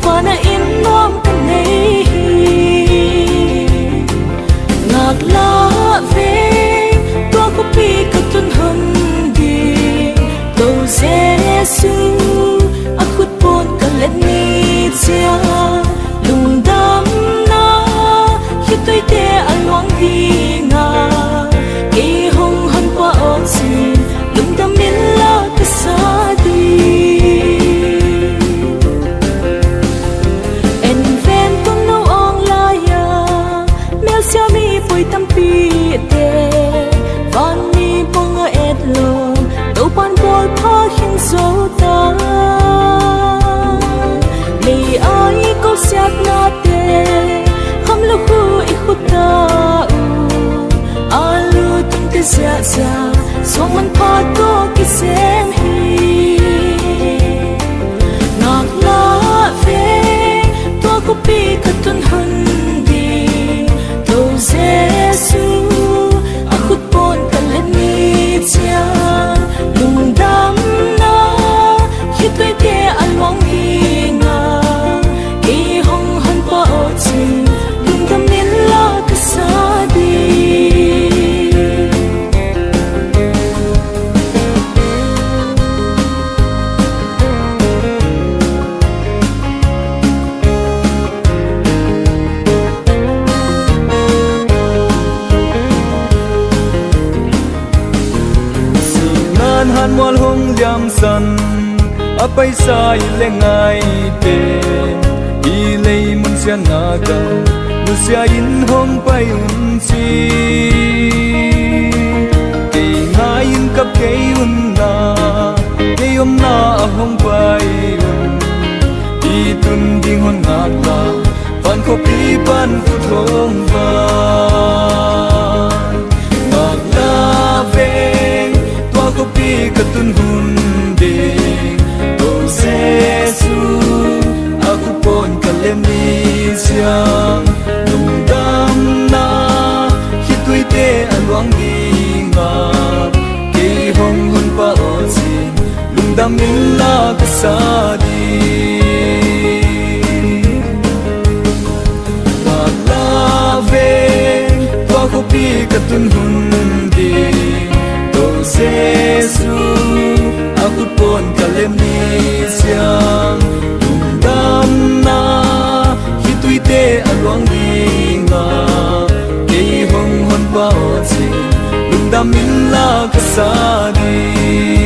Phai na in nuam kan nei ngak la ve tua ko pi ka tun hum di to Giêsu a khut pon ka let ni chia lung dam na khi tôi te alwang hi nga ki hong han pa on si lung dam min la ka sa di en ven tung no ong la ya mel sia mi poi tam pi te van mi pong a et lo do pan bol pha hin zo ta le ai ko siat na te kham lo khu I khuta u alu tum te sia sia so man pha to ki sem hi nak la ve to ko pi ka tun han di to Giêsu a khut pon kan let ni chia lung dam na khi tôi te alwang hi nga ki hong han pa o chi lung dam min la ka sa di han wal hong jam san apai sai le ngai te I lei mun sia na ga nu sia in hong pai un chi ke ngai in kap ke un na ke om na hong pai un I tun ding hon na la van ko pi pan pu thong va ko pi ka tun hun de to Giêsu a ku pon ka lem ni siang lung dam na khi tui te alwang ni nga ke hong hun pa o si lung dam min la ka sa di la ve to ko pi ka tun hun de Giêsu a khut pon ka lem ni siang lung dam na khi tui te alwang ni nga ke hong hon pa o chi lung dam min la ka sa di